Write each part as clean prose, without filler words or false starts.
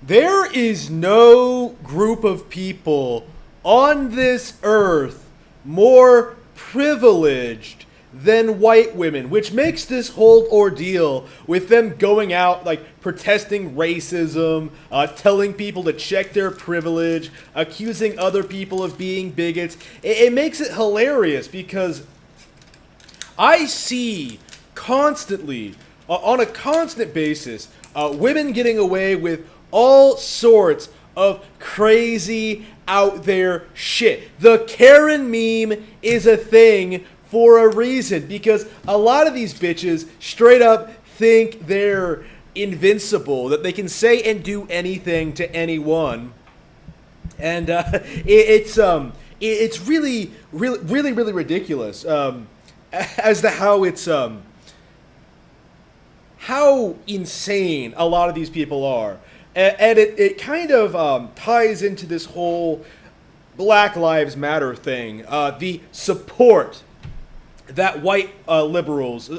There is no group of people on this earth more privileged than white women, which makes this whole ordeal with them going out, like protesting racism, telling people to check their privilege, accusing other people of being bigots. It makes it hilarious because I see constantly, on a constant basis, women getting away with all sorts of crazy out there shit. The Karen meme is a thing for a reason because a lot of these bitches straight up think they're invincible, that they can say and do anything to anyone. And it's really ridiculous as to how insane a lot of these people are. And it kind of ties into this whole Black Lives Matter thing. The support that white liberals,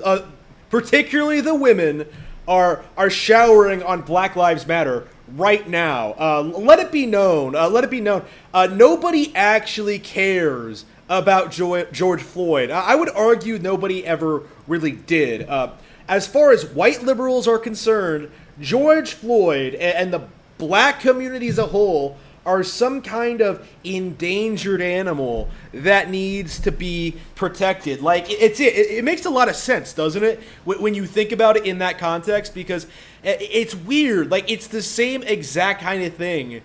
particularly the women, are showering on Black Lives Matter right now. Let it be known. Nobody actually cares about George Floyd. I would argue nobody ever really did. As far as white liberals are concerned, George Floyd and the black community as a whole are some kind of endangered animal that needs to be protected. Like, it makes a lot of sense, doesn't it? When you think about it in that context, because it's weird. Like, it's the same exact kind of thing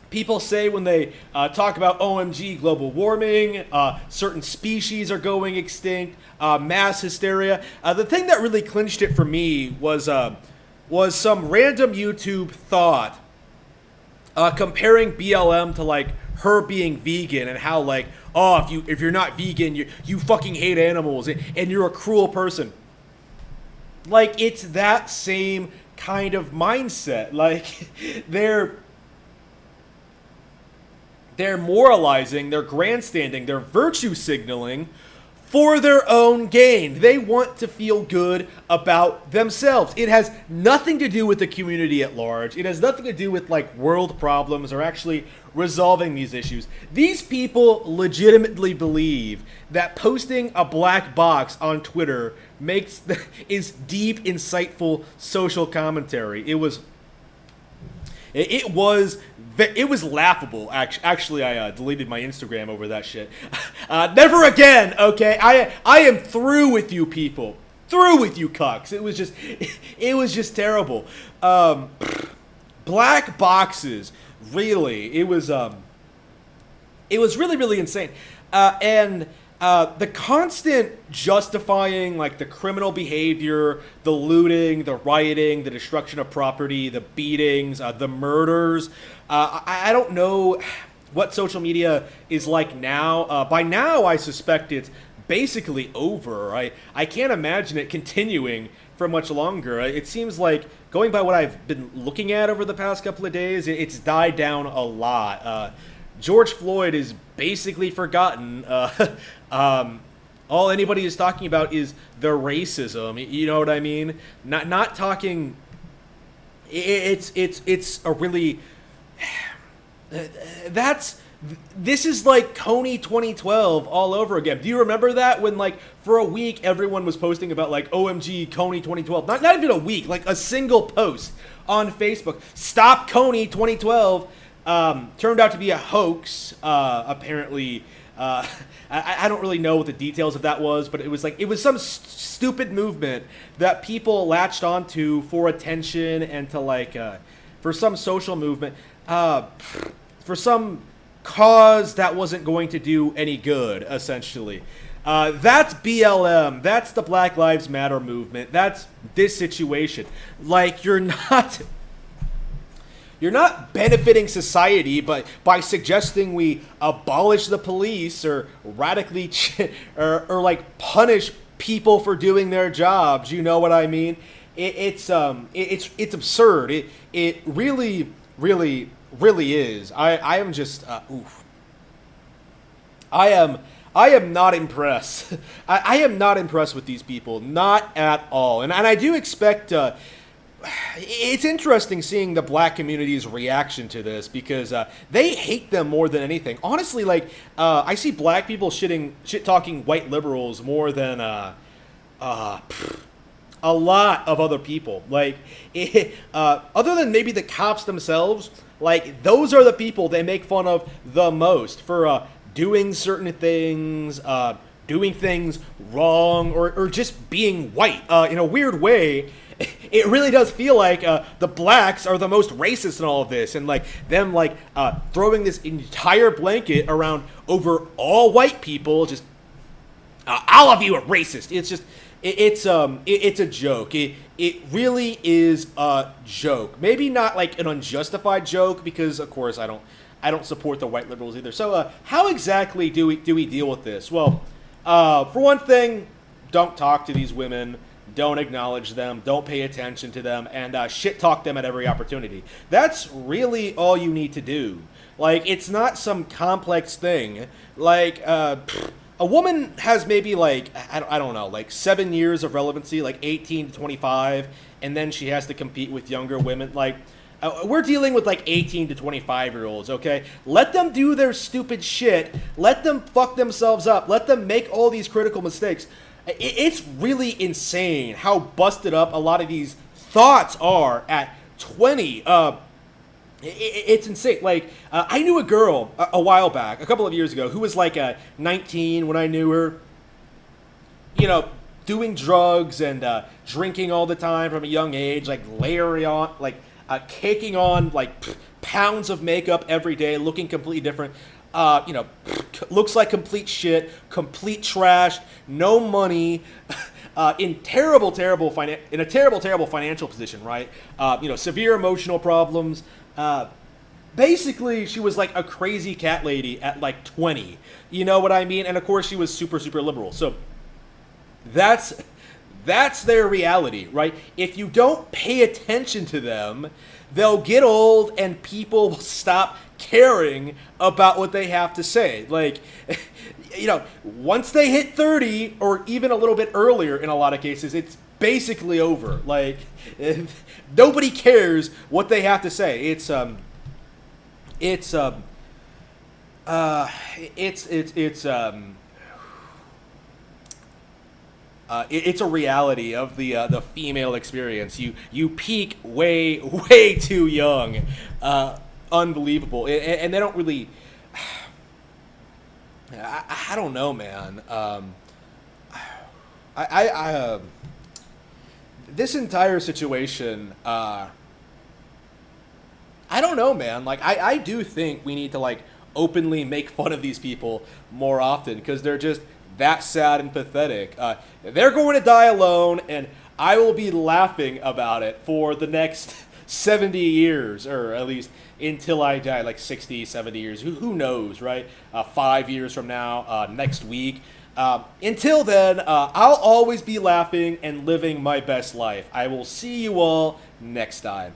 people say when they talk about OMG, global warming, certain species are going extinct, mass hysteria. The thing that really clinched it for me was some random YouTube thought comparing BLM to like her being vegan and how like, oh, if you're not vegan, you fucking hate animals and you're a cruel person. Like, it's that same kind of mindset. Like, they're moralizing, they're grandstanding, they're virtue signaling for their own gain. They want to feel good about themselves. It has nothing to do with the community at large. It has nothing to do with like world problems or actually resolving these issues. These people legitimately believe that posting a black box on Twitter is deep, insightful social commentary. It was laughable. Actually, I deleted my Instagram over that shit. Never again, okay? I am through with you people. Through with you cucks. It was just terrible. Black boxes, really. It was really insane. And the constant justifying, like, the criminal behavior, the looting, the rioting, the destruction of property, the beatings, the murders. I don't know what social media is like now. By now, I suspect it's basically over. I can't imagine it continuing for much longer. It seems like, going by what I've been looking at over the past couple of days, it's died down a lot. George Floyd is basically forgotten. All anybody is talking about is the racism. You know what I mean? Not talking. It's a really. This is like Kony 2012 all over again. Do you remember that when, like, for a week everyone was posting about, like, OMG Kony 2012? Not even a week, like a single post on Facebook. Stop Kony 2012. Turned out to be a hoax. Apparently, I don't really know what the details of that was, but it was some stupid movement that people latched onto for attention and to, like, for some social movement, for some cause that wasn't going to do any good, essentially. That's BLM. That's the Black Lives Matter movement. That's this situation. Like, you're not benefiting society by suggesting we abolish the police or radically or like punish people for doing their jobs. You know what I mean? It's absurd. It really is. I am just oof. I am not impressed. I am not impressed with these people, not at all. And I do expect it's interesting seeing the black community's reaction to this because they hate them more than anything. Honestly, like I see black people shit talking white liberals more than uh, a lot of other people. Like, other than maybe the cops themselves, like those are the people they make fun of the most for doing certain things, doing things wrong, or just being white. In a weird way, it really does feel like the blacks are the most racist in all of this, and like them like throwing this entire blanket around over all white people. Just all of you are racist. It's just it's a joke. It really is a joke. Maybe not like an unjustified joke because of course I don't support the white liberals either. So how exactly do we deal with this? Well, for one thing, don't talk to these women. Don't acknowledge them. Don't pay attention to them, and shit talk them at every opportunity. That's really all you need to do. Like, it's not some complex thing. Like, a woman has maybe like I don't know, like 7 years of relevancy, like 18 to 25, and then she has to compete with younger women. Like, we're dealing with like 18 to 25-year-olds, okay? Let them do their stupid shit. Let them fuck themselves up. Let them make all these critical mistakes. It's really insane how busted up a lot of these thoughts are at 20. It's insane. Like, I knew a girl a while back, a couple of years ago, who was like 19 when I knew her. You know, doing drugs and drinking all the time from a young age, like layering on, like caking on like pounds of makeup every day, looking completely different. You know, looks like complete shit, complete trash, no money, in a terrible financial position, right? You know, severe emotional problems. Basically, she was like a crazy cat lady at like 20. You know what I mean? And of course, she was super liberal. So that's their reality, right? If you don't pay attention to them, they'll get old and people will stop caring about what they have to say. Like, you know, once they hit 30 or even a little bit earlier in a lot of cases, it's basically over. Like, nobody cares what they have to say. It's a reality of the female experience. You peak way too young, unbelievable, and they don't really. I don't know, man. This entire situation. I don't know, man. Like, I do think we need to like openly make fun of these people more often because they're just that sad and pathetic. They're going to die alone, and I will be laughing about it for the next 70 years, or at least until I die, like 60, 70 years. Who knows, right? 5 years from now, next week. Until then, I'll always be laughing and living my best life. I will see you all next time.